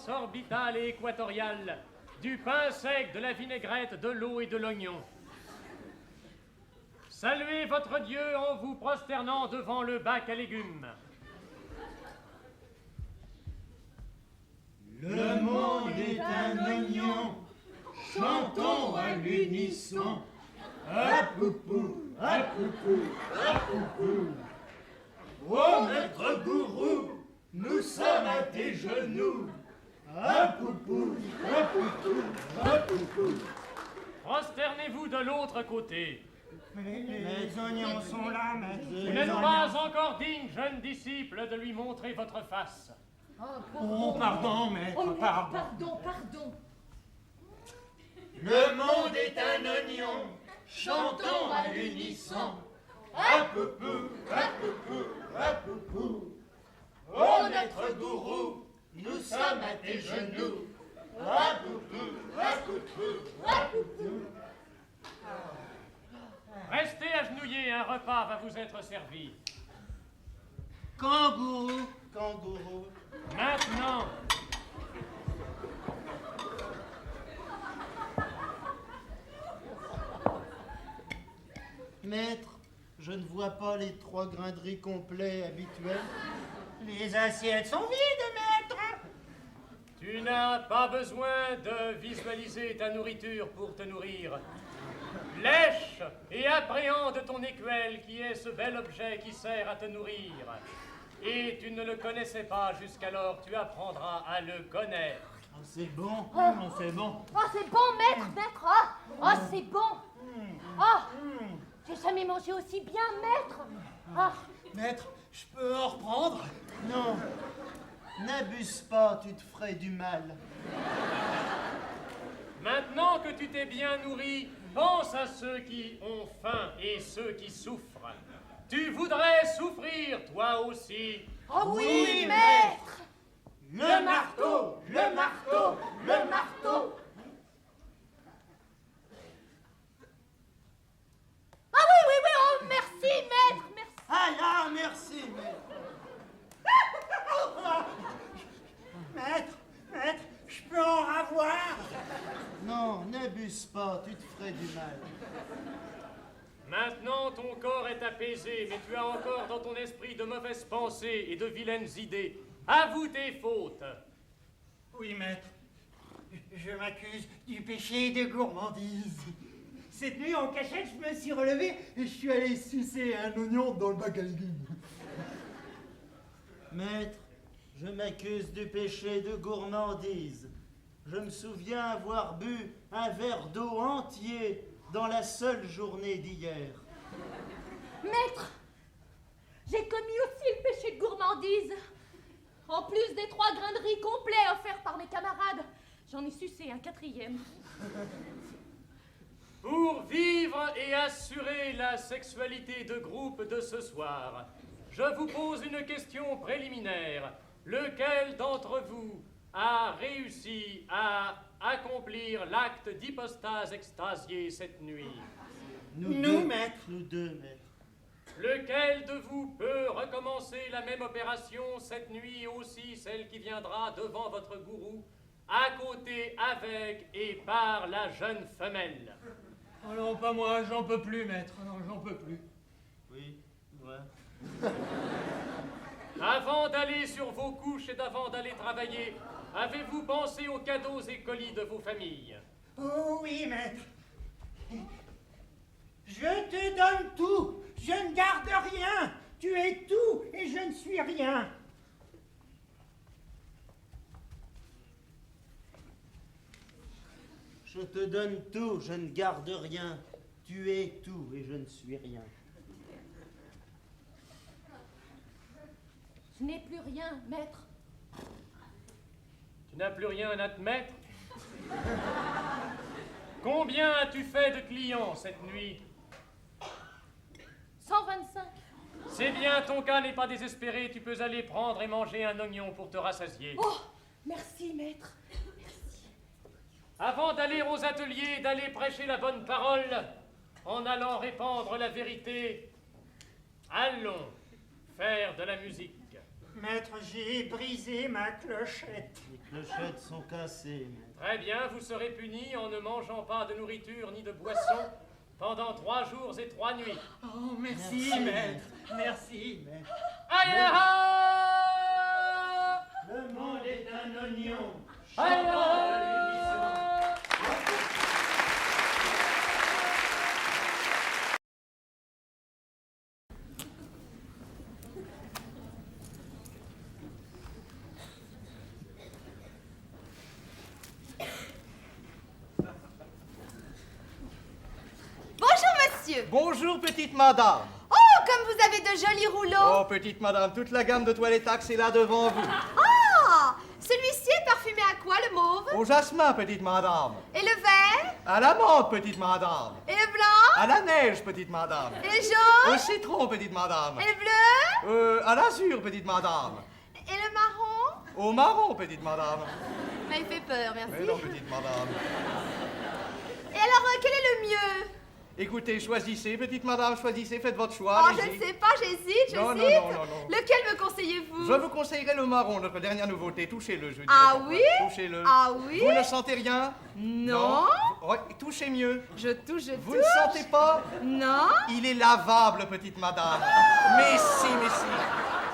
l'axe orbital et équatorial, du pain sec, de la vinaigrette, de l'eau et de l'oignon. Saluez votre Dieu en vous prosternant devant le bac à légumes. Le monde est un oignon, chantons à l'unisson. Apoupou, apoupou, apoupou. Ô maître gourou, nous sommes à tes genoux. Apoupou, apoupou, apoupou. Prosternez-vous de l'autre côté. Mais les oignons sont là, maître. Vous n'êtes pas encore digne, jeune disciple, de lui montrer votre face. Oh, pardon, maître, Oh, pardon. pardon. Le monde est un oignon, chantons à l'unisson. Apoupou, apoupou, apoupou. Ô notre gourou, nous sommes à tes genoux. Apoupou, apoupou, apoupou. Restez agenouillés, un repas va vous être servi. Kangourou, kangourou. Maintenant. Maître, je ne vois pas les 3 grains de riz complets habituels. Les assiettes sont vides, maître. Tu n'as pas besoin de visualiser ta nourriture pour te nourrir. Lèche et appréhende ton écuelle qui est ce bel objet qui sert à te nourrir. Et tu ne le connaissais pas jusqu'alors, tu apprendras à le connaître. Oh, c'est bon, c'est bon. Oh, c'est bon, maître. Oh, c'est bon. Oh, j'ai jamais mangé aussi bien, maître. Oh. Maître, je peux en reprendre? Non, n'abuse pas, tu te ferais du mal. Maintenant que tu t'es bien nourri, pense à ceux qui ont faim et ceux qui souffrent. Tu voudrais souffrir, toi aussi. Oh oui, maître. Le marteau, le marteau, le marteau. Ah oui, oh, merci, maître, merci. Ah là, merci, maître. Maître, je peux en avoir? Non, n'abuse pas, tu te ferais du mal. Maintenant, ton corps est apaisé, mais tu as encore dans ton esprit de mauvaises pensées et de vilaines idées. Avoue tes fautes. Oui, maître. Je m'accuse du péché de gourmandise. Cette nuit, en cachette, je me suis relevé et je suis allé sucer un oignon dans le bac à légumes. Maître, je m'accuse du péché de gourmandise. Je me souviens avoir bu un verre d'eau entier dans la seule journée d'hier. Maître, j'ai commis aussi le péché de gourmandise. En plus des 3 grains de riz complets offerts par mes camarades, j'en ai sucé un 4e. Pour vivre et assurer la sexualité de groupe de ce soir, je vous pose une question préliminaire. Lequel d'entre vous a réussi à accomplir l'acte d'hypostase extasiée cette nuit? Nous, maître. Nous deux, maître. Lequel de vous peut recommencer la même opération cette nuit et aussi celle qui viendra devant votre gourou, à côté avec et par la jeune femelle? Oh non, pas moi, j'en peux plus, maître. Non, j'en peux plus. Oui, ouais. Avant d'aller sur vos couches et d'avant d'aller travailler, avez-vous pensé aux cadeaux et colis de vos familles? Oh oui, maître. Je te donne tout. Je ne garde rien. Tu es tout et je ne suis rien. Je te donne tout, je ne garde rien. Tu es tout et je ne suis rien. Je n'ai plus rien, maître. Tu n'as plus rien à te mettre? Combien as-tu fait de clients cette nuit? 125. C'est bien, ton cas n'est pas désespéré, tu peux aller prendre et manger un oignon pour te rassasier. Oh, merci, maître. Avant d'aller aux ateliers, d'aller prêcher la bonne parole, en allant répandre la vérité, allons faire de la musique. Maître, j'ai brisé ma clochette. Les clochettes sont cassées, maître. Très bien, vous serez puni en ne mangeant pas de nourriture ni de boisson pendant 3 jours et 3 nuits. Oh, merci, maître. Merci, maître. Aïe, aïe, Le monde est un oignon. aïe, Bonjour, monsieur. Bonjour, petite madame. Oh, comme vous avez de jolis rouleaux. Oh, petite madame, toute la gamme de toilettes Axe est là devant vous. Ah, celui-ci est parfumé à quoi, le mauve? Au jasmin, petite madame. Et le vert? À la menthe, petite madame. Et le blanc? À la neige, petite madame. Et le jaune? Au citron, petite madame. Et le bleu? À l'azur, petite madame. Et le marron? Au marron, petite madame. Mais il fait peur, merci. Mais non, petite madame. Et alors, quel est le mieux? Écoutez, choisissez, petite madame, choisissez, faites votre choix. Oh, allez-y. je ne sais pas, j'hésite. Non. Lequel me conseillez-vous? Je vous conseillerais le marron, notre dernière nouveauté. Touchez-le, je dis. Ah oui? Touchez-le. Ah oui? Vous ne sentez rien? Non. Ouais, touchez mieux. Je touche, je touche. Vous ne sentez pas? Non. Il est lavable, petite madame. Mais si.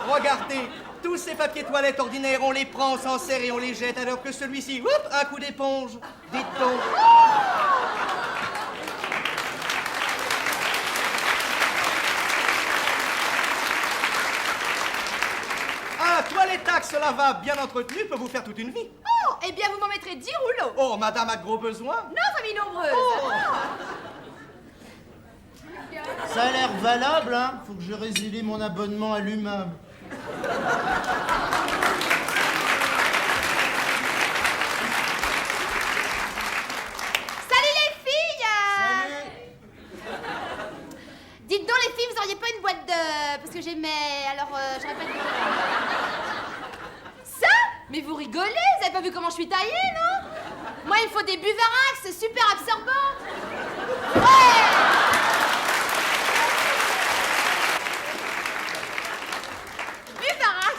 Regardez, tous ces papiers toilettes ordinaires, on les prend, on s'en sert et on les jette, alors que celui-ci, hop, un coup d'éponge. Dites-donc. Un toilette Axe lavable bien entretenu peut vous faire toute une vie. Oh, eh bien, vous m'en mettrez 10 rouleaux. Oh, madame a de gros besoins. Non, famille nombreuse. Ça a l'air valable, hein. Faut que je résilie mon abonnement à l'immeuble. Salut les filles. Salut. Dites donc les filles, vous auriez pas une boîte de... Parce que j'aimais... Alors, je répète... Ça? Mais vous rigolez? Vous avez pas vu comment je suis taillée, non? Moi, il me faut des Buvarax, super absorbants. Ouais! Buvarax.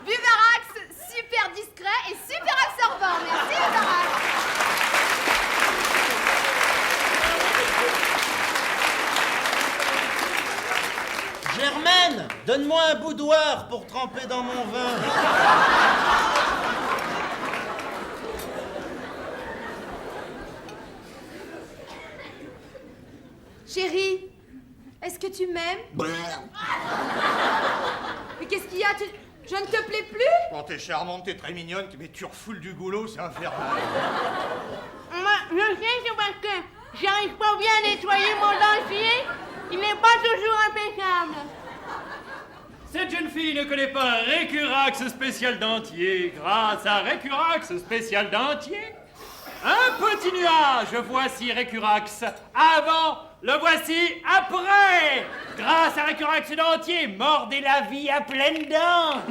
Buvarax, super discret et super absorbant. Merci, Buvarax. Germaine, donne-moi un boudoir pour tremper dans mon vin. Chérie, est-ce que tu m'aimes? Mais qu'est-ce qu'il y a? Je ne te plais plus? Oh, t'es charmante, t'es très mignonne, mais tu refoules du goulot, c'est infernal. Moi, je sais, c'est parce que j'arrive pas bien à nettoyer mon dentier. Il n'est pas toujours impeccable. Cette jeune fille ne connaît pas Récurax spécial dentier. Grâce à Récurax spécial dentier, un petit nuage, voici Récurax. Avant, le voici après. Grâce à Récurax dentier, mordez la vie à pleines dents.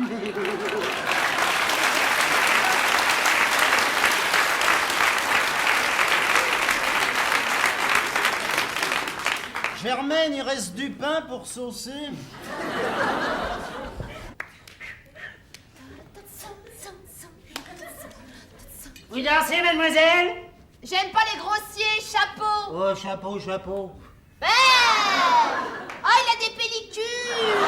Germaine, il reste du pain pour saucer. Vous dansez, mademoiselle? J'aime pas les grossiers, chapeau. Oh, chapeau, chapeau. Oh, il a des pellicules.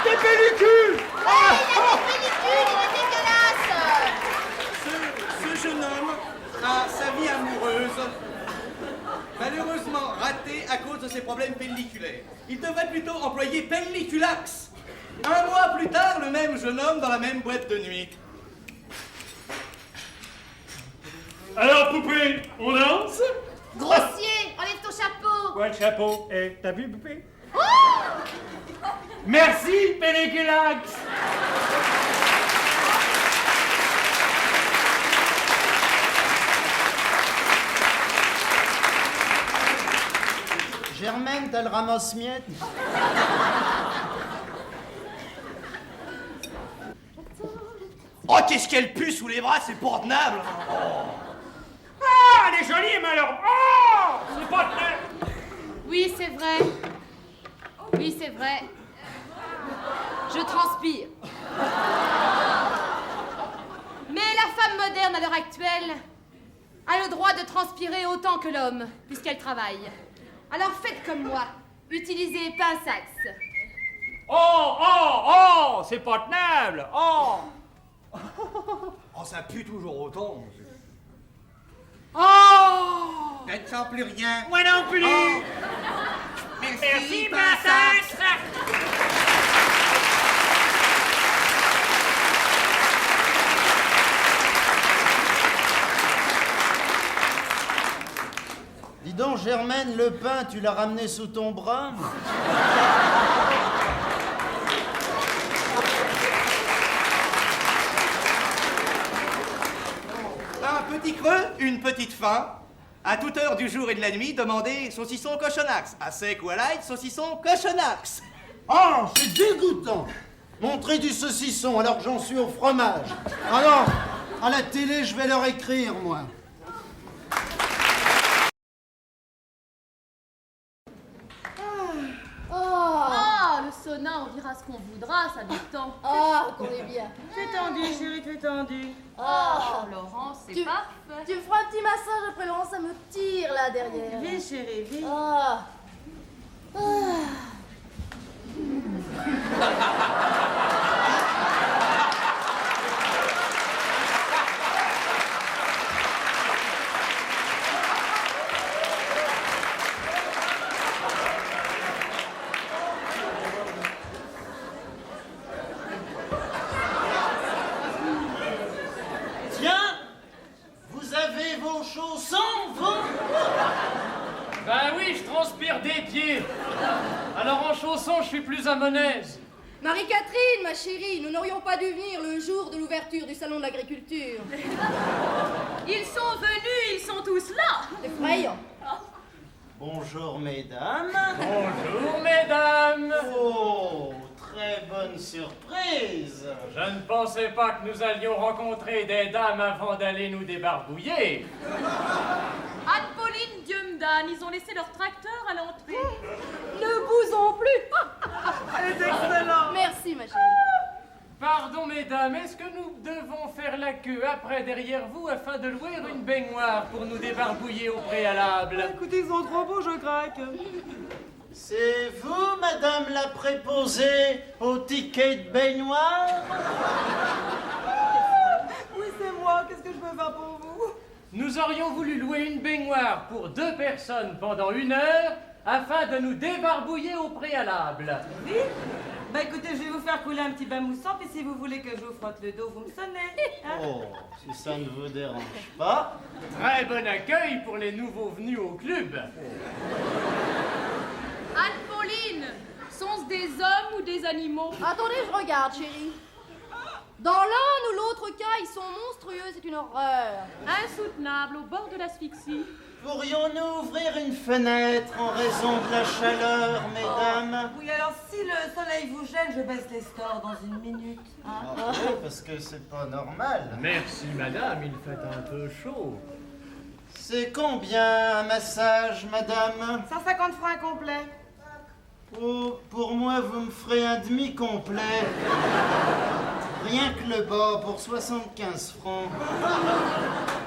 Des pellicules! Ouais, il a des pellicules, il est dégueulasse. Ce jeune homme a sa vie amoureuse malheureusement ratée à cause de ses problèmes pelliculaires. Il devrait plutôt employer Pelliculax. Un mois plus tard, le même jeune homme dans la même boîte de nuit. Alors, poupée, on danse? Grossier, enlève ton chapeau. Quoi, le chapeau? Eh, t'as vu, poupée? Oh! Merci, Pelliculax. Germaine, t'as le ramasse-miettes? Oh, qu'est-ce qu'elle pue sous les bras, c'est portenable! Ah, elle est jolie, mais alors... Oh, c'est pas clair. Oui, c'est vrai. Oui, c'est vrai. Je transpire. Mais la femme moderne à l'heure actuelle a le droit de transpirer autant que l'homme, puisqu'elle travaille. Alors faites comme moi. Utilisez pince axe. Oh, c'est pas tenable. Oh, ça pue toujours autant. oh. Je ne sens plus rien. Moi non plus. Oh. Merci, Pinsax. Dis donc, Germaine, le pain, tu l'as ramené sous ton bras? Un petit creux, une petite faim. À toute heure du jour et de la nuit, demandez saucisson cochonax. À sec ou à light, saucisson cochonax. Oh, c'est dégoûtant! Montrer du saucisson alors que j'en suis au fromage. Ah non, à la télé, je vais leur écrire, moi. Ah, le sauna, on dira ce qu'on voudra, ça détend. Ah, qu'on est bien. Fais tendu, chérie, fais tendu. Ah, Laurent, c'est tu, parfait. tu me feras un petit massage après, Laurent, ça me tire là derrière. Viens, chérie, viens. Ah. Ah. Tiens, vous avez vos chaussons, vous? Ben oui, je transpire des pieds. Alors en chaussons, je suis plus à mon aise. Marie-Catherine, ma chérie, nous n'aurions pas dû venir le jour de l'ouverture du salon de l'agriculture. Ils sont venus, ils sont tous là. Effrayant. Bonjour, mesdames. Bonjour, mesdames. Oh, très bonne surprise. Je ne pensais pas que nous allions rencontrer des dames avant d'aller nous débarbouiller. Anne-Pauline, Dieu me donne, ils ont laissé leur tracteur à l'entrée. Ne bousons plus. C'est excellent. Merci, ma chérie. Pardon, mesdames, est-ce que nous devons faire la queue après derrière vous afin de louer une baignoire pour nous débarbouiller au préalable? Écoutez, ils sont trop beaux, je craque. C'est vous, madame la préposée au ticket de baignoire? Oui, c'est moi. Qu'est-ce que je peux faire pour vous? Nous aurions voulu louer une baignoire pour 2 personnes pendant 1 heure afin de nous débarbouiller au préalable. Oui? Bah écoutez, je vais vous faire couler un petit bain moussant, puis si vous voulez que je vous frotte le dos, vous me sonnez. Hein? Oh, si ça ne vous dérange pas. Très bon accueil pour les nouveaux venus au club. Anne-Pauline, sont-ce des hommes ou des animaux? Attendez, je regarde, chérie. Dans l'un ou l'autre cas, ils sont monstrueux, c'est une horreur. Insoutenables, au bord de l'asphyxie. Pourrions-nous ouvrir une fenêtre en raison de la chaleur, mesdames? Oui, alors si le soleil vous gêne, je baisse les stores dans 1 minute. Hein? Ah oui, parce que c'est pas normal. Merci, madame, il fait un peu chaud. C'est combien un massage, madame? 150 francs complet. Oh, pour moi, vous me ferez un demi-complet. Rien que le bas pour 75 francs.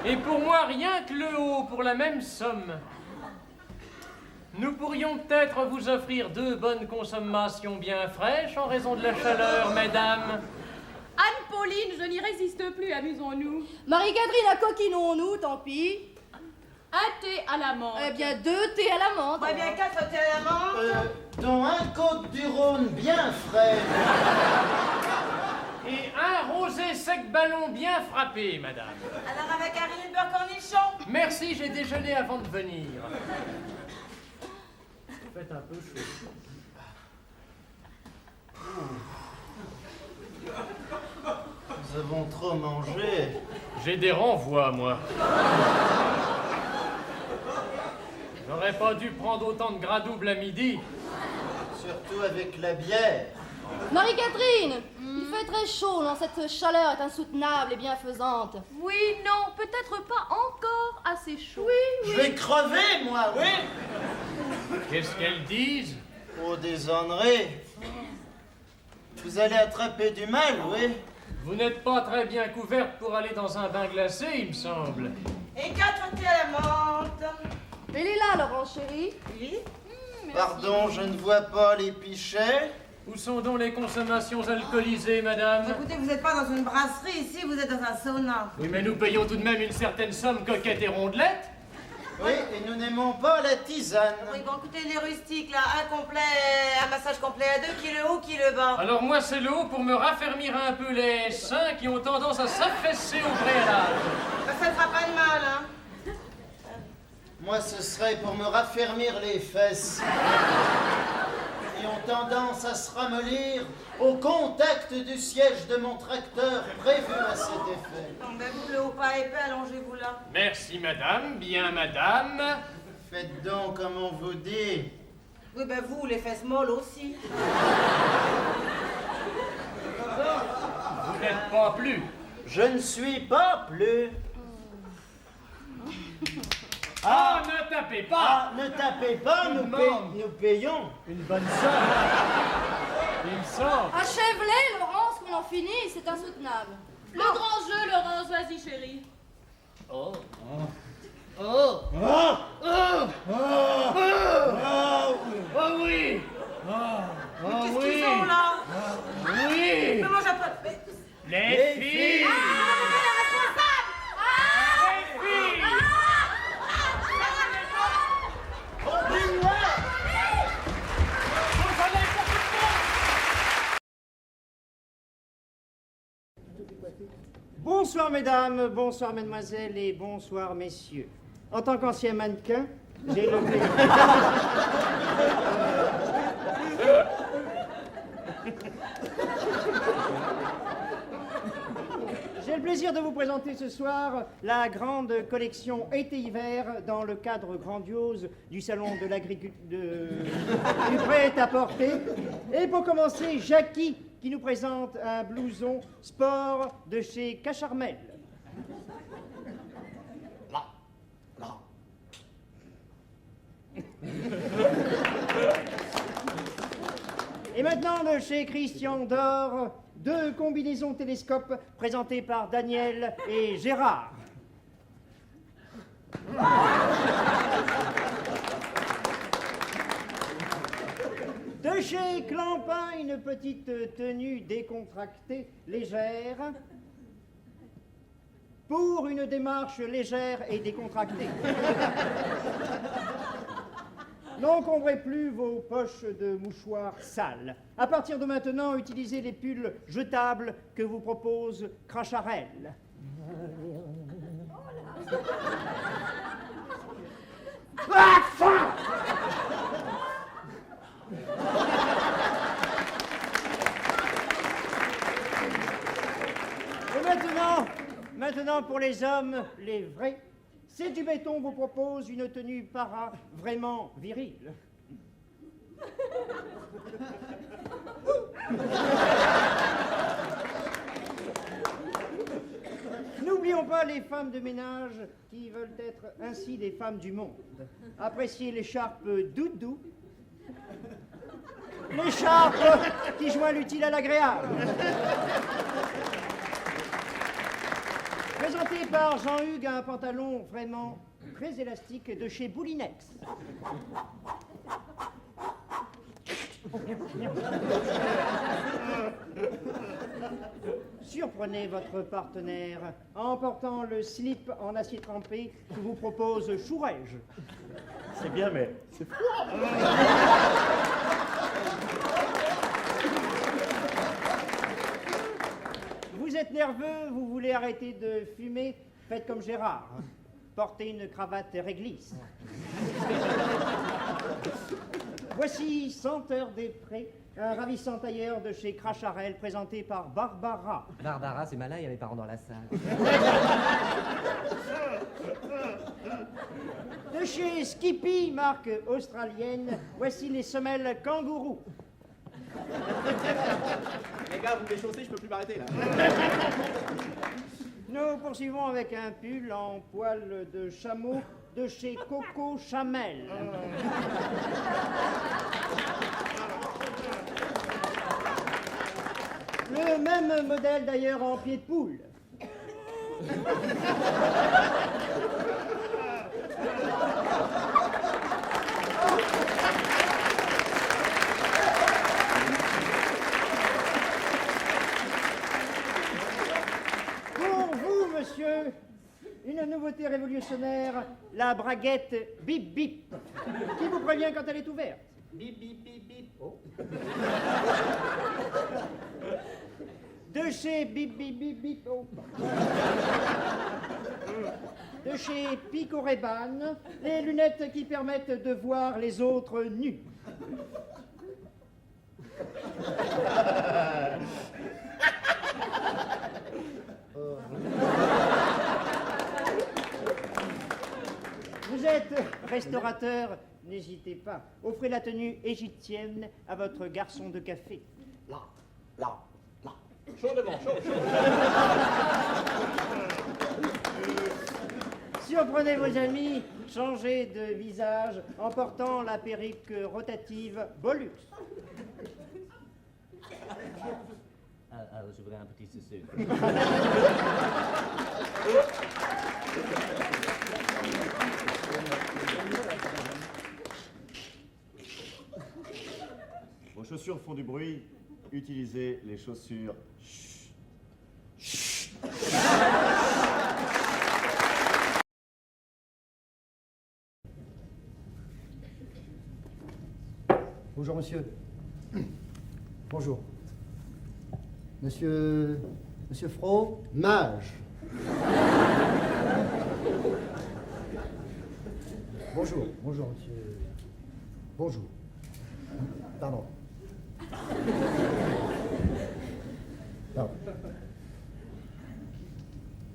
Et pour moi, rien que le haut pour la même somme. Nous pourrions peut-être vous offrir 2 bonnes consommations bien fraîches en raison de la chaleur, mesdames. Anne-Pauline, je n'y résiste plus, amusons-nous. Marie-Catherine, à coquinons-nous, tant pis. Un thé à la menthe. Eh bien, 2 thés à la menthe. Moi bien 4 thés à la menthe. Dont un Côte-du-Rhône bien frais. Et un rosé sec ballon bien frappé, madame. Alors avec un riz de beurre cornichon. Merci, j'ai déjeuné avant de venir. Faites un peu chaud. Nous avons trop mangé. J'ai des renvois, moi. J'aurais pas dû prendre autant de gras double à midi. Surtout avec la bière. Marie-Catherine, il fait très chaud, non? Cette chaleur est insoutenable et bienfaisante. Oui, non, peut-être pas encore assez chaud. Je vais crever, moi, oui. Qu'est-ce qu'elles disent? Oh, déshonoré. Vous allez attraper du mal, oui? Vous n'êtes pas très bien couverte pour aller dans un bain glacé, il me semble. Et 4 thés à la menthe. Elle est là, Laurent, chérie. Oui. Merci. Pardon, je ne vois pas les pichets. Où sont donc les consommations alcoolisées, madame? Écoutez, vous n'êtes pas dans une brasserie ici, vous êtes dans un sauna. Oui, mais nous payons tout de même une certaine somme coquette et rondelette. Oui, et nous n'aimons pas la tisane. Oui, bon, écoutez, les rustiques, là, un massage complet à 2, qui le haut, qui le bas. Alors moi, c'est le haut pour me raffermir un peu les seins qui ont tendance à s'affaisser au préalable. Ça ne fera pas de mal, hein. Moi, ce serait pour me raffermir les fesses. Qui ont tendance à se ramollir au contact du siège de mon tracteur prévu à cet effet. Bon, ben vous, le haut pas épais, allongez-vous là. Merci, madame. Bien, madame. Faites donc comme on vous dit. Oui, ben vous, les fesses molles aussi. Vous n'êtes pas plus. Je ne suis pas plus. Ah, ne tapez pas. Ah, ne tapez pas, nous payons. Une bonne somme. Il me semble. Achève-les, Laurence, qu'on en finit, c'est insoutenable. Le grand jeu, Laurence, vas-y, chérie. Oh. Oh. Ah, Oh oui. Qu'est-ce qu'ils ont là? Oui. Mais moi, j'appelle. Les filles. Bonsoir mesdames, bonsoir mesdemoiselles et bonsoir messieurs. En tant qu'ancien mannequin, j'ai le plaisir. J'ai le plaisir de vous présenter ce soir la grande collection été-hiver dans le cadre grandiose du salon de l'agriculture du prêt-à-porter. Et pour commencer, Jackie qui nous présente un blouson sport de chez Cacharmel. Et maintenant de chez Christian Dior, 2 combinaisons télescopes présentées par Daniel et Gérard. De chez Clampin, une petite tenue décontractée, légère, pour une démarche légère et décontractée. N'encombrez plus vos poches de mouchoirs sales. À partir de maintenant, utilisez les pulls jetables que vous propose Cracharel. Et maintenant pour les hommes, les vrais, C'est du béton vous propose une tenue para vraiment virile. N'oublions pas les femmes de ménage qui veulent être ainsi des femmes du monde. Appréciez l'écharpe doudou, l'écharpe qui joint l'utile à l'agréable. Présenté par Jean-Hugues, un pantalon vraiment très élastique de chez Boulinex. Surprenez votre partenaire en portant le slip en acier trempé que vous propose Chourège. C'est bien, mais c'est froid. Vous êtes nerveux, vous voulez arrêter de fumer, faites comme Gérard. Portez une cravate réglisse. Voici Senteur des Prés, un ravissant tailleur de chez Cracharel, présenté par Barbara. Barbara, c'est malin, il y a mes parents dans la salle. De chez Skippy, marque australienne, voici les semelles kangourou. Les gars, vous me déchaussez, je peux plus m'arrêter là. Nous poursuivons avec un pull en poil de chameau de chez Coco Chamel. Le même modèle d'ailleurs en pied de poule. Pour vous, monsieur, une nouveauté révolutionnaire, la braguette bip bip, qui vous prévient quand elle est ouverte. Bip bip bip bip. Oh. De chez bip bip bip bip. Oh. De chez Pico Reban, les lunettes qui permettent de voir les autres nus. Vous êtes restaurateur, n'hésitez pas. Offrez la tenue égyptienne à votre garçon de café. Là. Chaud devant, chaud. Surprenez vos amis, changez de visage en portant la perruque rotative Bollux. Je voudrais un petit sucre. Vos chaussures font du bruit. Utilisez les chaussures. Bonjour, monsieur. Bonjour. Monsieur Fro? Mage. Bonjour, monsieur. Bonjour. Pardon. Pardon.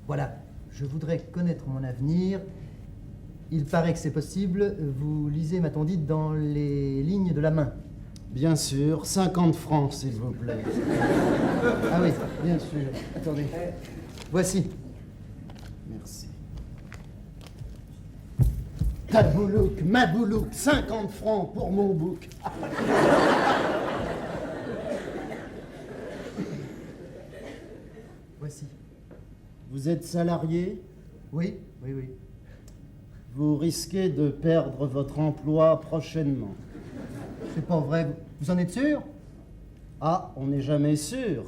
Voilà, je voudrais connaître mon avenir. Il paraît que c'est possible. Vous lisez, m'a-t-on dit, dans les lignes de la main. Bien sûr, 50 francs, s'il vous plaît. Ah oui, bien sûr. Attendez. Voici. Merci. Ta boulouk, ma boulouk, 50 francs pour mon bouc. Voici. Vous êtes salarié? Oui. Vous risquez de perdre votre emploi prochainement. C'est pas vrai. Vous en êtes sûr? Ah, on n'est jamais sûr.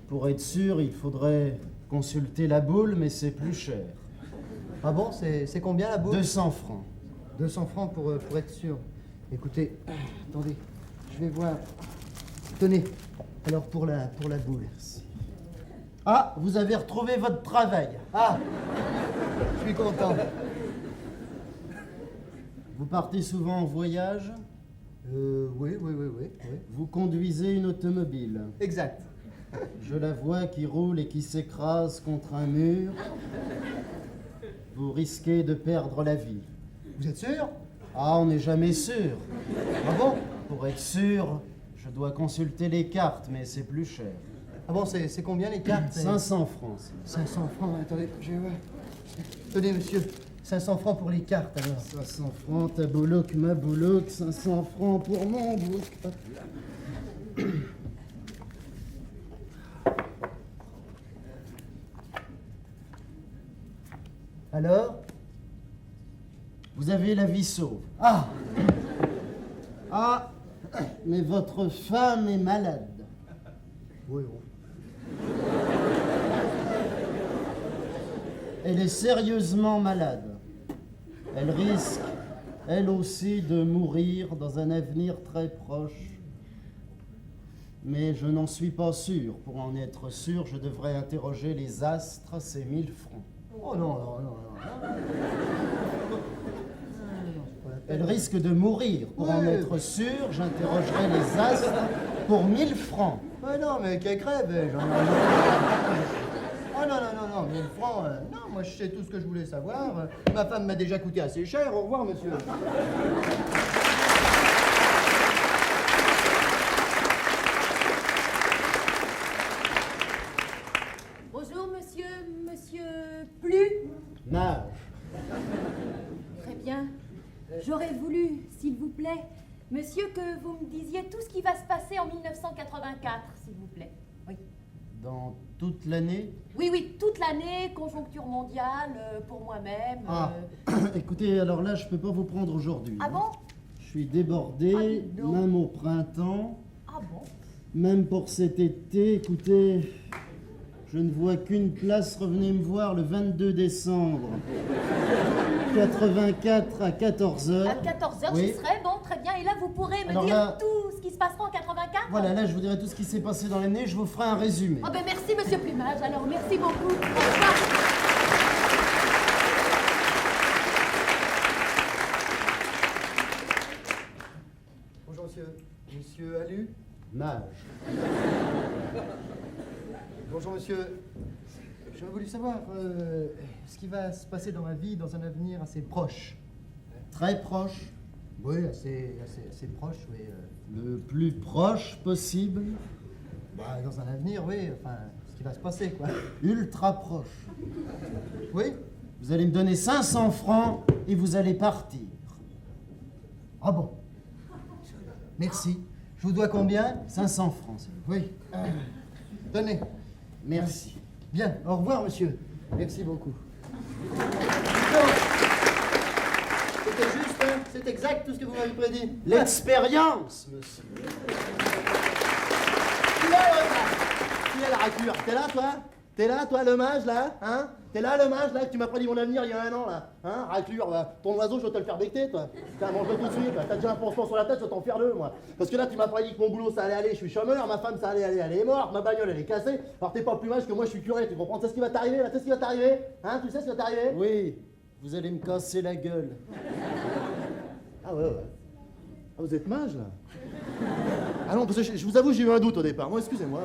Pour être sûr, il faudrait consulter la boule, mais c'est plus cher. Ah bon, c'est combien la boule? 200 francs. 200 francs pour être sûr. Écoutez, attendez, je vais voir. Tenez, alors pour la boule. Merci. Ah, vous avez retrouvé votre travail. Ah, je suis content. Vous partez souvent en voyage? Oui. Vous conduisez une automobile? Exact. Je la vois qui roule et qui s'écrase contre un mur. Vous risquez de perdre la vie. Vous êtes sûr? Ah, on n'est jamais sûr. Ah bon? Pour être sûr, je dois consulter les cartes, mais c'est plus cher. Ah bon, c'est combien les cartes? 500 francs. 500 francs, attendez, je vais voir. Tenez, monsieur, 500 francs pour les cartes, alors. 500 francs, ta boulouk, ma boulouk, 500 francs pour mon bouc. Alors? Vous avez la vie sauve. Ah! Ah, mais votre femme est malade. Oui. Elle est sérieusement malade. Elle risque, elle aussi, de mourir dans un avenir très proche. Mais je n'en suis pas sûr. Pour en être sûr, je devrais interroger les astres, c'est 1000 francs. Oh non. Elle risque de mourir. Pour en être sûr, j'interrogerai les astres pour 1000 francs. Ouais, non, mais qu'elle crève, j'en ai... Oh non, 1000 francs, non, moi je sais tout ce que je voulais savoir. Ma femme m'a déjà coûté assez cher, au revoir, monsieur. Bonjour, monsieur Plus. Nage. Très bien. J'aurais voulu, s'il vous plaît, Monsieur, que vous me disiez tout ce qui va se passer en 1984, s'il vous plaît. Oui. Dans toute l'année? Oui, oui, toute l'année, conjoncture mondiale, pour moi-même. Ah, écoutez, alors là, je peux pas vous prendre aujourd'hui. Ah bon? Je suis débordé, même au printemps. Ah bon? Même pour cet été, écoutez, je ne vois qu'une place. Revenez me voir le 22 décembre. 84 à 14h. À 14h, Oui. j'y serai, bon, très bien. Et là, vous pourrez me Alors dire là- tout ce qui se passera en 84? Voilà, là, je vous dirai tout ce qui s'est passé dans l'année. Je vous ferai un résumé. Oh ben merci, monsieur Plumage. Alors, merci beaucoup. Au revoir. Bonjour monsieur. Monsieur Alu? Mage. Bonjour monsieur. J'aurais voulu savoir ce qui va se passer dans ma vie dans un avenir assez proche. Très proche. Oui, assez proche, oui. Le plus proche possible. Bah, dans un avenir, oui, enfin, ce qui va se passer, quoi. Ultra proche. Oui? Vous allez me donner 500 francs et vous allez partir. Ah bon? Merci. Je vous dois combien? 500 francs. Oui. Tenez. Merci. Bien, au revoir, monsieur. Merci beaucoup. C'était juste, hein? C'est exact tout ce que vous m'avez prédit. L'expérience, monsieur. Qui est la raclure? T'es là, toi? T'es là, toi, le mage, là? Hein? T'es là, le mage, là, que tu m'as prédit mon avenir il y a 1 an, là? Hein? Raclure, là. Ton oiseau, je vais te le faire becter, toi. Tiens, mange-le tout de suite, là. T'as déjà un pansement sur la tête, je vais t'en faire 2, moi. Parce que là, tu m'as prédit que mon boulot, ça allait aller, je suis chômeur, ma femme, ça allait aller, elle est morte, ma bagnole, elle est cassée. Alors, t'es pas plus mage que moi, je suis curé, tu comprends? Tu sais ce qui va t'arriver, là? Tu sais ce qui va t'arriver? Hein? Tu sais ce qui va t'arriver? Oui, vous allez me casser la gueule. Ah ouais, ouais. Ah, vous êtes mage, là? Ah non, parce que je vous avoue, j'ai eu un doute au départ. Bon, excusez-moi.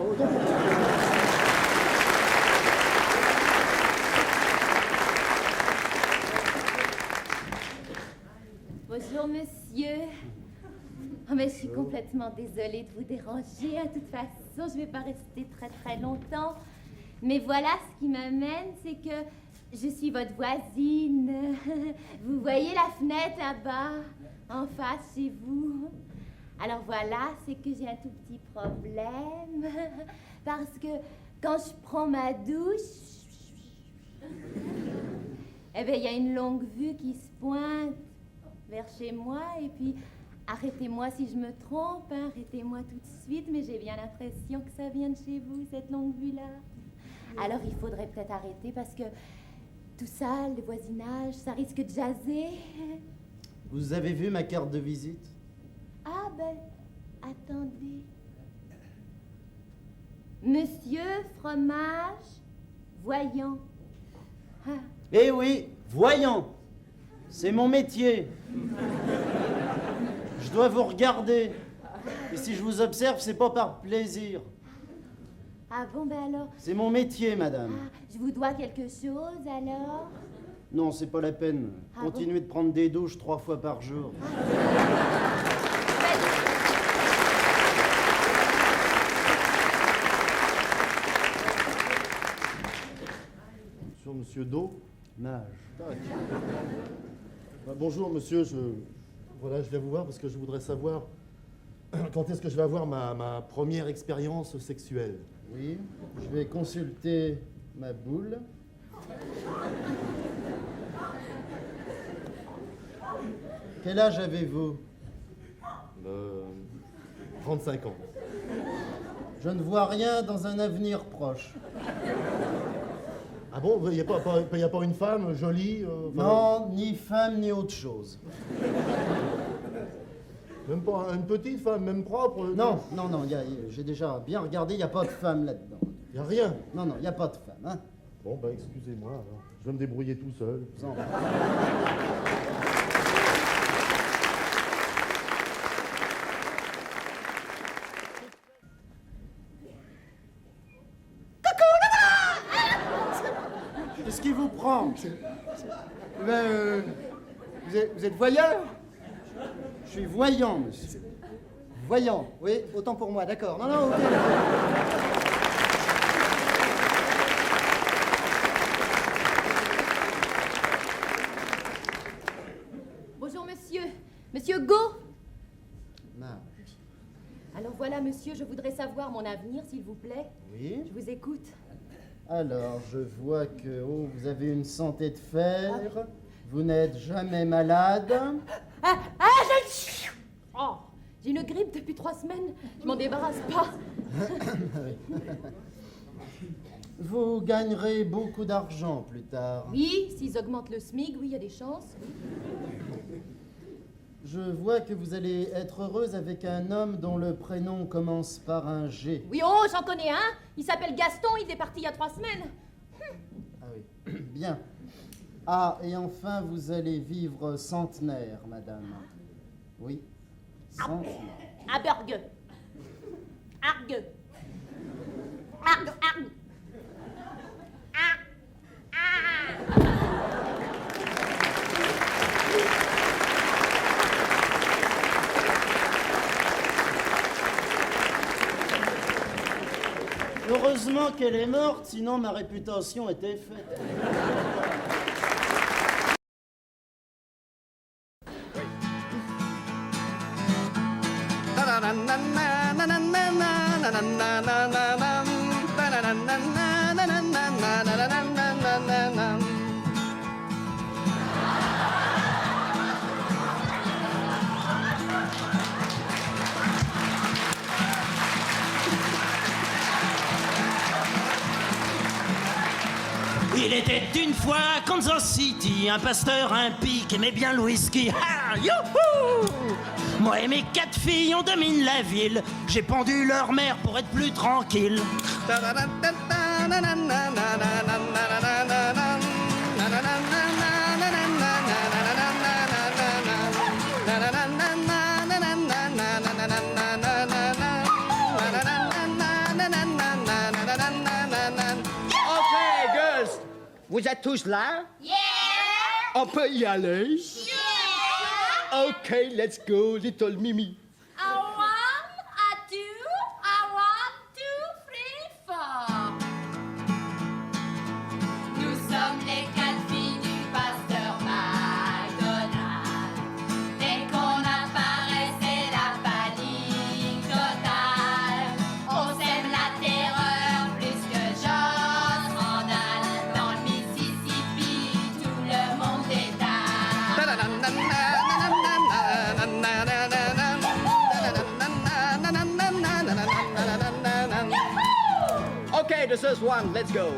Bonjour, monsieur. Oh, mais je suis complètement désolée de vous déranger. De toute façon, je vais pas rester très très longtemps. Mais voilà, ce qui m'amène, c'est que je suis votre voisine. Vous voyez la fenêtre là-bas, en face chez vous? Alors voilà, c'est que j'ai un tout petit problème. Parce que quand je prends ma douche, eh bien, il y a une longue vue qui se pointe vers chez moi. Et puis, arrêtez-moi si je me trompe, hein, arrêtez-moi tout de suite, mais j'ai bien l'impression que ça vient de chez vous, cette longue vue-là. Alors, il faudrait peut-être arrêter parce que tout ça, le voisinage, ça risque de jaser. Vous avez vu ma carte de visite? Ah ben, attendez. Monsieur Fromage, voyant. Ah. Eh oui, voyant. C'est mon métier. Je dois vous regarder. Et si je vous observe, c'est pas par plaisir. Ah bon, ben alors... C'est mon métier, madame. Ah, je vous dois quelque chose, alors? Non, c'est pas la peine. Ah Continuez de prendre des douches 3 fois par jour. Sur Monsieur Do? Mage. Bonjour, monsieur. Voilà, je viens vous voir parce que je voudrais savoir quand est-ce que je vais avoir ma première expérience sexuelle. Oui, je vais consulter ma boule. Quel âge avez-vous? 35 ans. Je ne vois rien dans un avenir proche. Ah bon? Il n'y a pas une femme jolie Non, ni femme, ni autre chose. Même pas une petite femme, même propre? Non, j'ai déjà bien regardé, il n'y a pas de femme là-dedans. Il n'y a rien? Non, il n'y a pas de femme, hein. Bon, bah excusez-moi, alors. Je vais me débrouiller tout seul. Qu'est-ce qui vous prend? Ben, vous êtes voyeur? Je suis voyant, monsieur. Voyant, oui, autant pour moi, d'accord. Non, ok. Bonjour, monsieur. Monsieur Go? voilà, monsieur, je voudrais savoir mon avenir, s'il vous plaît. Oui. Je vous écoute. Alors, je vois que vous avez une santé de fer. Vous n'êtes jamais malade. Oh, j'ai une grippe depuis 3 semaines. Je m'en débarrasse pas. Vous gagnerez beaucoup d'argent plus tard. Oui, s'ils augmentent le SMIC, oui, il y a des chances. Je vois que vous allez être heureuse avec un homme dont le prénom commence par un G. Oui, oh, j'en connais un. Il s'appelle Gaston, il est parti il y a 3 semaines. Ah oui, bien. Ah, et enfin, vous allez vivre centenaire, madame. Oui, centenaire. Abergue. Argue. Argue, argue. Heureusement qu'elle est morte, sinon ma réputation était faite. Il était une fois à Kansas City, un pasteur impie qui aimait bien le whisky. Ah, youhou! Moi et mes 4 filles, on domine la ville. J'ai pendu leur mère pour être plus tranquille. Vous êtes tous là? Yeah! On peut y aller? Yeah! Okay, let's go, little Mimi. A 1, a 2, a 1, 2, 3, 4. Nous sommes les 4 filles du pasteur McDonald. Dès qu'on apparaît, c'est la panique totale. On sème la terreur plus que Joss Randall. Dans le Mississippi, tout le monde détale. Okay, this is one, let's go.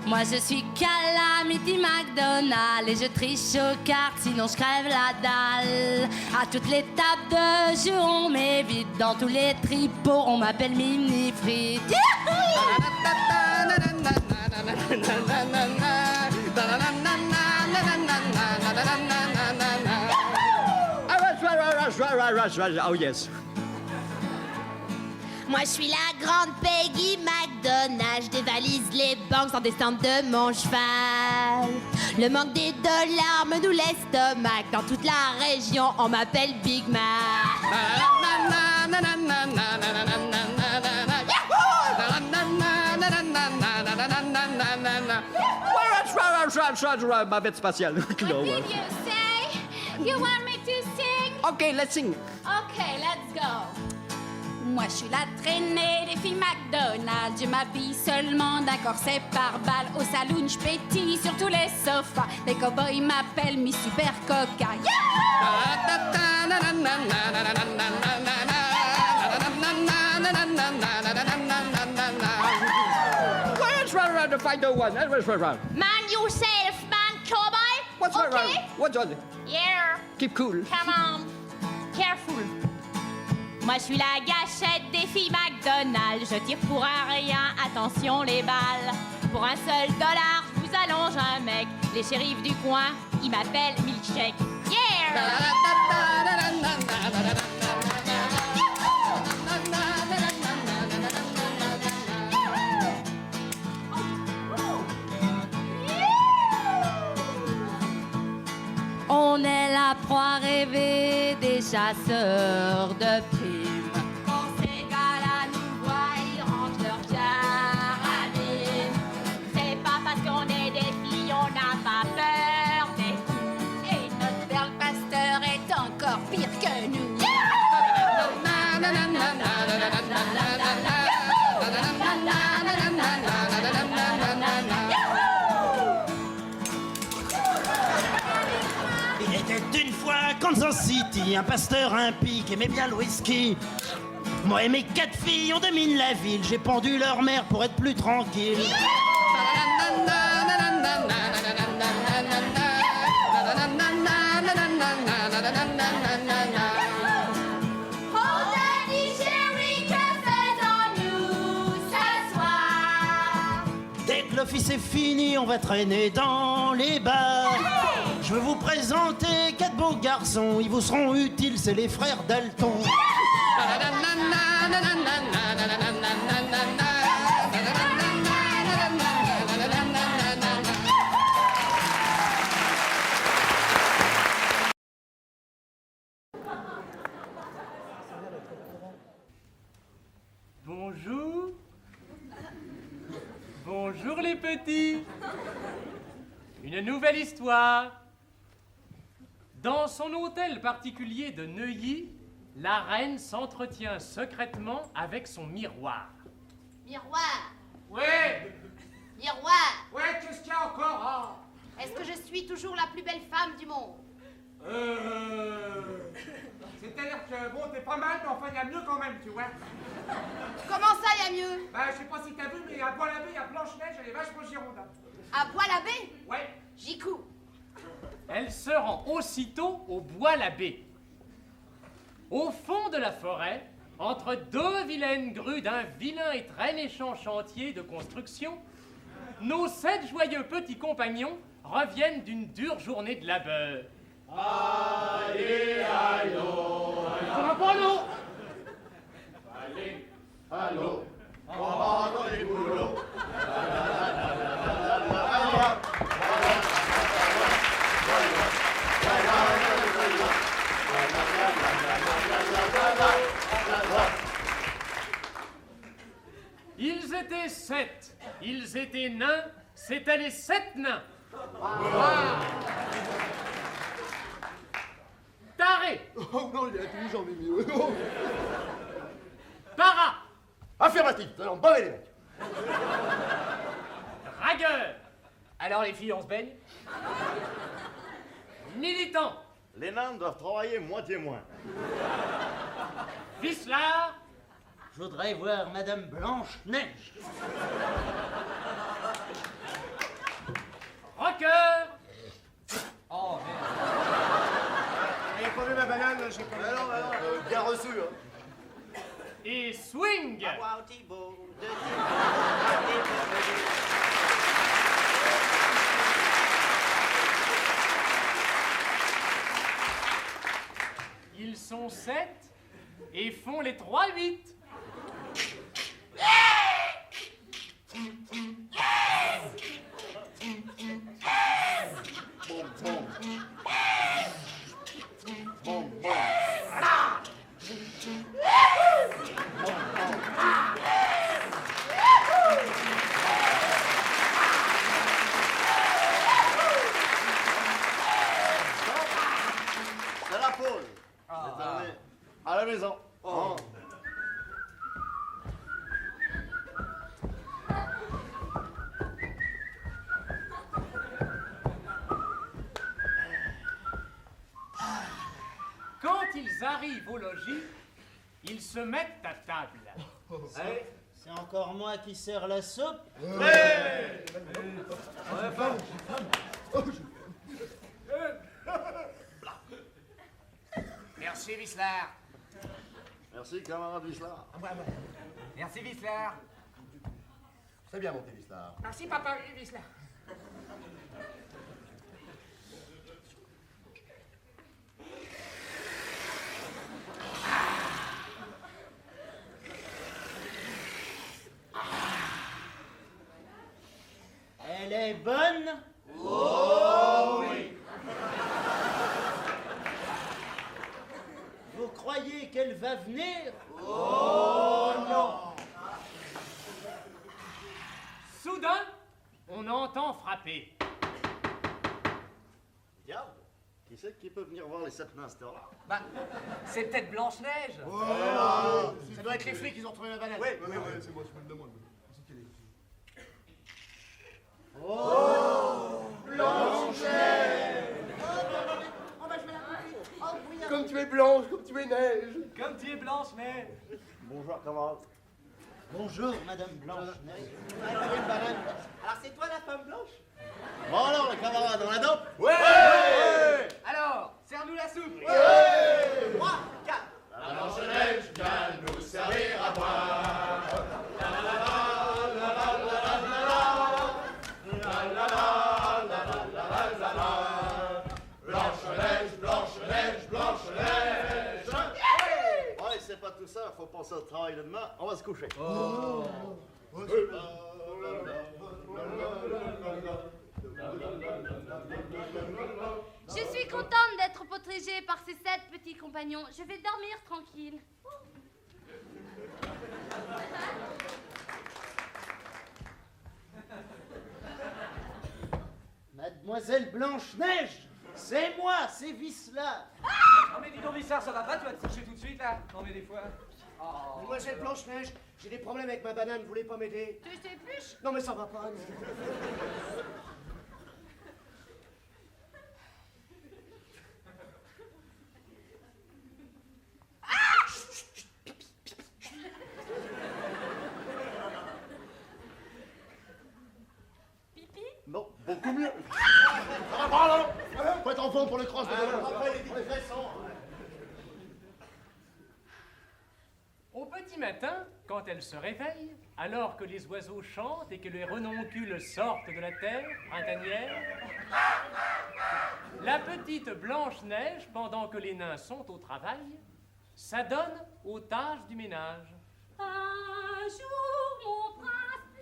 Moi je suis Calamity McDonald et je triche aux cartes, sinon je crève la dalle. À toutes les tables de jeu on m'évite, dans tous les tripots on m'appelle Mini Frites. Oh yes. Moi je suis la grande Peggy McDonald, je dévalise les banques sans descendre de mon cheval. Le manque des dollars me noue l'estomac, dans toute la région on m'appelle Big Mac. Ma bête spatiale. What did you say? You want me to sing? Okay, let's sing. Okay, let's go. Moi je suis la traînée des filles McDonald's, je m'habille seulement d'un corset par balle. Au saloon je pétille sur tous les sofas, les cowboys m'appellent Miss Super Coca. To find the one. Man yourself, man cowboy. What's okay? wrong? What's wrong? Yeah. Keep cool. Come on. Careful. Moi je suis la gâchette des filles McDonald's, je tire pour un rien, attention les balles. Pour $1, je vous allonge un mec, les shérifs du coin, ils m'appellent Milkshake. Yeah! On est la proie rêvée des chasseurs de primes. Quand ces gars-là nous voient, ils rangent leur carabine. C'est pas parce qu'on est des filles, on n'a pas peur des coups. Et notre père le pasteur est encore pire que nous. d'une fois à Kansas City, un pasteur impique aimait bien le whisky. Moi et mes 4 filles, on domine la ville. J'ai pendu leur mère pour être plus tranquille. Oh Daddy Chéri, que faisons-nous ce soir? Dès que l'office est fini, on va traîner dans les bars. Je veux vous présenter 4 beaux garçons. Ils vous seront utiles, c'est les frères Dalton. Bonjour. Bonjour les petits. Une nouvelle histoire. Dans son hôtel particulier de Neuilly, la reine s'entretient secrètement avec son miroir. Miroir, Ouais. miroir, Ouais, qu'est-ce qu'il y a encore? est-ce que je suis toujours la plus belle femme du monde? C'est-à-dire que, bon, t'es pas mal, mais enfin, il y a mieux quand même, tu vois. Comment ça, y a mieux? Bah, je sais pas si t'as vu, mais à Bois-l'Abbé, il y a Blanche-Neige, elle est vachement gironde. À Bois-l'Abbé? Ouais. J'y couds. Elle se rend aussitôt au Bois-l'Abbé. Au fond de la forêt, entre 2 vilaines grues d'un vilain et très méchant chantier de construction, nos 7 joyeux petits compagnons reviennent d'une dure journée de labeur. Allez, allô, Ça va pas, l'eau? allez, allô, on va dans les boulots. Ils étaient 7. Ils étaient nains. C'étaient les 7 nains. Taré. Oh non, il est intelligent, Mimi. Para. Affirmatif, alors bavez les mecs. Ragueur. Alors les filles, on se baigne? Militant. Les nains doivent travailler moitié moins. Vicelard. Je voudrais voir Madame Blanche-Neige. Rocker. Oh, merde. Vous avez pas vu ma banane, là, j'ai pas vu. Non, bien reçu, hein. Et swing. Ils sont 7 et font les 3-8. C'est la pause. Désormais, à la maison. Oh. Quand ils arrivent au logis, ils se mettent à table. C'est encore moi qui sers la soupe? Merci, Vicelard. Merci, camarade Vicelard. Merci, Vicelard. C'est bien monté, Vicelard. Merci, papa, Vicelard. Elle est bonne? Oh oui. Vous croyez qu'elle va venir? Oh non. Soudain, on entend frapper. Diable, qui c'est qui peut venir voir les 7 nains à cette heure-là? Bah, c'est peut-être Blanche-Neige. Ça doit être les flics qui ont trouvé la banane. Oui, c'est moi, je me le demande. Oh, Blanche-Neige. tu es blanche, comme tu es neige. Comme tu es Blanche-Neige. Bonjour, camarade. Bonjour, Madame Blanche-Neige. Alors c'est toi la femme blanche? Bon alors, les camarades, on la dope? Ouais. Alors, serre-nous la soupe. 3, 4. La Blanche-Neige vient nous servir à boire. La la la la la la la la la la la la la la. Blanche-Neige, Blanche-Neige, Blanche-Neige. Ouais, c'est pas tout ça, faut penser au travail de demain, on va se coucher. Je suis contente d'être protégée par ces 7 petits compagnons. Je vais dormir tranquille. Mademoiselle Blanche-Neige, c'est moi, c'est Visla. Non mais dis donc, Vissard, ça va pas, tu vas te coucher tout de suite, là? Non mais des fois... Mademoiselle Blanche-Neige, j'ai des problèmes avec ma banane, vous voulez pas m'aider? Tu t'épluches? Non mais ça va pas, non. Non, beaucoup mieux. Ah, pardon. Faut être en forme pour le cross de demain. Au petit matin, quand elle se réveille, alors que les oiseaux chantent et que les renoncules sortent de la terre printanière, la petite Blanche-Neige, pendant que les nains sont au travail, s'adonne aux tâches du ménage. Un jour, mon prince...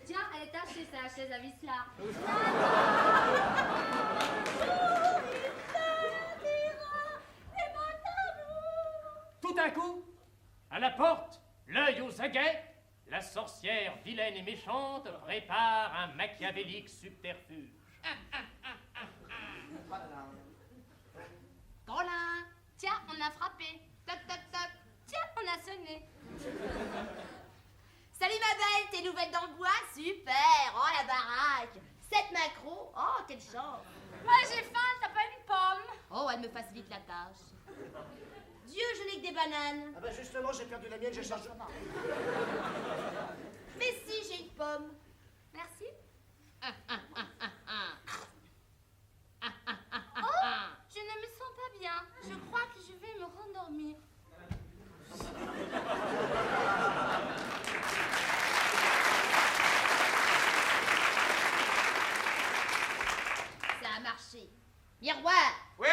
Tiens, elle est tachée, c'est la chaise à Visla. Tout d'un coup, à la porte, l'œil aux aguets, la sorcière vilaine et méchante prépare un machiavélique subterfuge. Colin, tiens, on a frappé. Toc, toc, toc. Tiens, on a sonné. Salut ma belle, tes nouvelles dans le bois? Super! Oh la baraque! 7 macros? Oh, quelle chance! Moi j'ai faim, t'as pas une pomme? Oh, elle me facilite la tâche. Dieu, je n'ai que des bananes. Ah bah justement, j'ai perdu la mienne, j'ai cherché. Mais si, j'ai une pomme. Merci. Oh, Je ne me sens pas bien. Je crois que je vais me rendormir. Ça a marché. Miroir! Oui!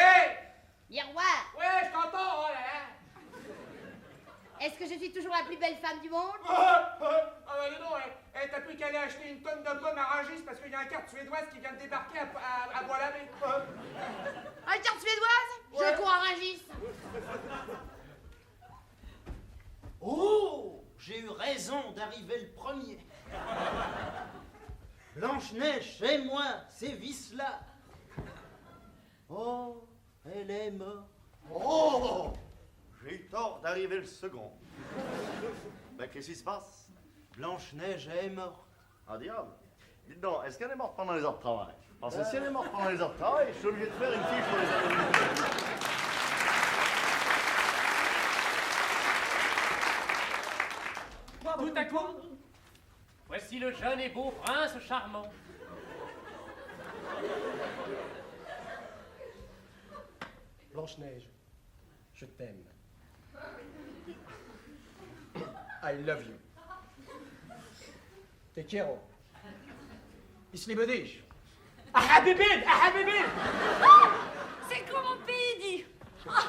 Miroir! Oui, je t'entends, oh là là! Est-ce que je suis toujours la plus belle femme du monde? Ah bah dis donc, t'as plus qu'à aller acheter une tonne de pommes à Rungis parce qu'il y a un carte suédoise qui vient de débarquer à Bois-l'Abbé. Une carte suédoise? Je cours à Rungis. Oh, j'ai eu raison d'arriver le premier. Blanche-Neige, c'est moi, c'est Visla. Oh, elle est morte. Oh, j'ai eu tort d'arriver le second. Ben, qu'est-ce qui se passe? Blanche-Neige est morte. Ah, diable. Dites donc, est-ce qu'elle est morte pendant les heures de travail? Parce que si elle est morte pendant les heures de travail, je suis obligé de faire une fiche pour les heures. Tout à coup, voici le jeune et beau prince charmant. Blanche-Neige, je t'aime. I love you. Te quiero. Isli بديش. أحببين أحببين. C'est comme mon pays dit. Ah,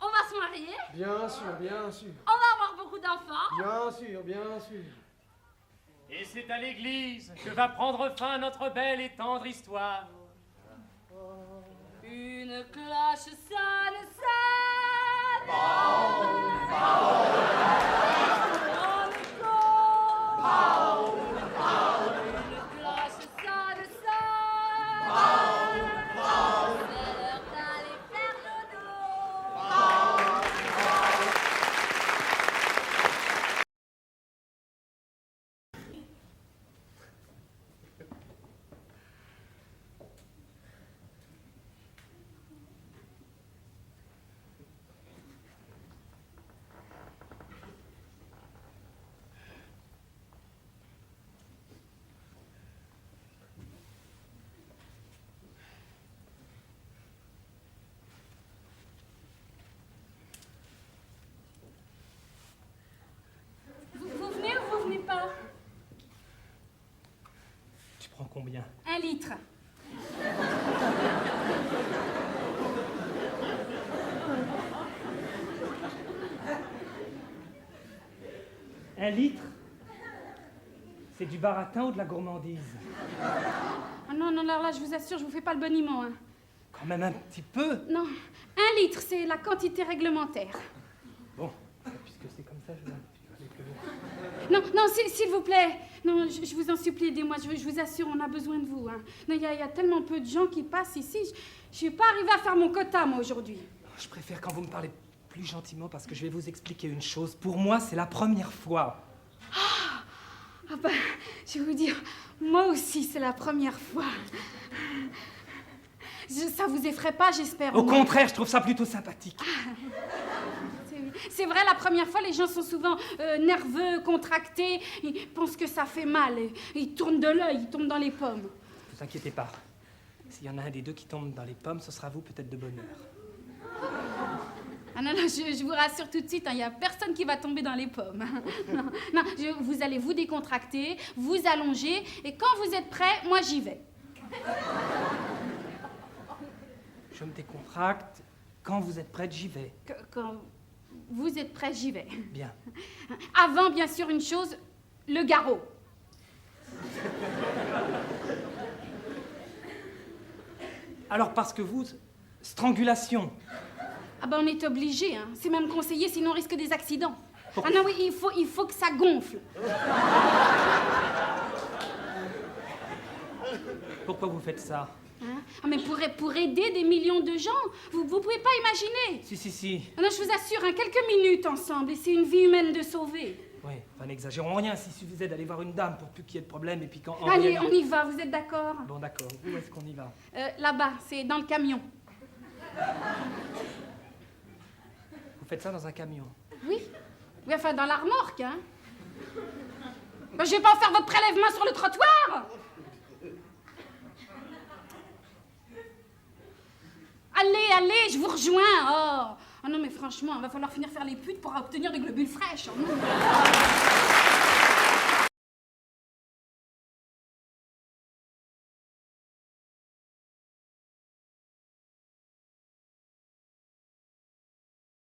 on va se marier. Bien sûr, bien sûr. On va avoir beaucoup d'enfants. Bien sûr, bien sûr. Et c'est à l'église que va prendre fin notre belle et tendre histoire. Une cloche sonne, sonne. Dans le corps. Une cloche sonne, sonne. C'est l'heure d'aller faire dodo. prends combien? 1 litre. Un litre? C'est du baratin ou de la gourmandise? Ah non, non, alors là, je vous assure, je vous fais pas le boniment. Hein. Quand même un petit peu. Non, 1 litre, c'est la quantité réglementaire. Bon, puisque c'est comme ça, je vais aller plus loin. Non, non, s'il vous plaît. Non, je vous en supplie, aidez-moi. Je vous assure, on a besoin de vous. Hein. Non, il y a tellement peu de gens qui passent ici. Je suis pas arrivée à faire mon quota, moi, aujourd'hui. Je préfère quand vous me parlez plus gentiment parce que je vais vous expliquer une chose. Pour moi, c'est la première fois. Ah ben, je vais vous dire, moi aussi, c'est la première fois. Ça vous effraie pas, j'espère. Au contraire, je trouve ça plutôt sympathique. C'est vrai, la première fois, les gens sont souvent nerveux, contractés. Ils pensent que ça fait mal. Ils tournent de l'œil, ils tombent dans les pommes. Ne vous inquiétez pas. S'il y en a un des deux qui tombe dans les pommes, ce sera vous peut-être de bonne heure. Ah non, non, je vous rassure tout de suite, il n'y a personne qui va tomber dans les pommes. Non, non, vous allez vous décontracter, vous allonger, et quand vous êtes prêts, moi j'y vais. Je me décontracte. Quand vous êtes prête, j'y vais. Quand vous êtes prêts, j'y vais. Bien. Avant, bien sûr, une chose, le garrot. Alors parce que vous, strangulation. Ah ben on est obligé, hein. C'est même conseillé, sinon on risque des accidents. Ah non, oui, il faut que ça gonfle. Pourquoi vous faites ça? Hein? Ah, mais pour aider des millions de gens, vous pouvez pas imaginer. Si. Ah non, je vous assure, hein, quelques minutes ensemble, et c'est une vie humaine de sauver. Oui, enfin n'exagérons rien, s'il suffisait d'aller voir une dame pour plus qu'il y ait de problème, et puis quand... Allez, on y va, vous êtes d'accord? Bon, d'accord. Où est-ce qu'on y va? Là-bas, c'est dans le camion. Vous faites ça dans un camion? Oui. Oui, enfin, dans la remorque, hein. Ben, je vais pas en faire votre prélèvement sur le trottoir. Allez, je vous rejoins. Oh non, mais franchement, il va falloir finir faire les putes pour obtenir des globules fraîches.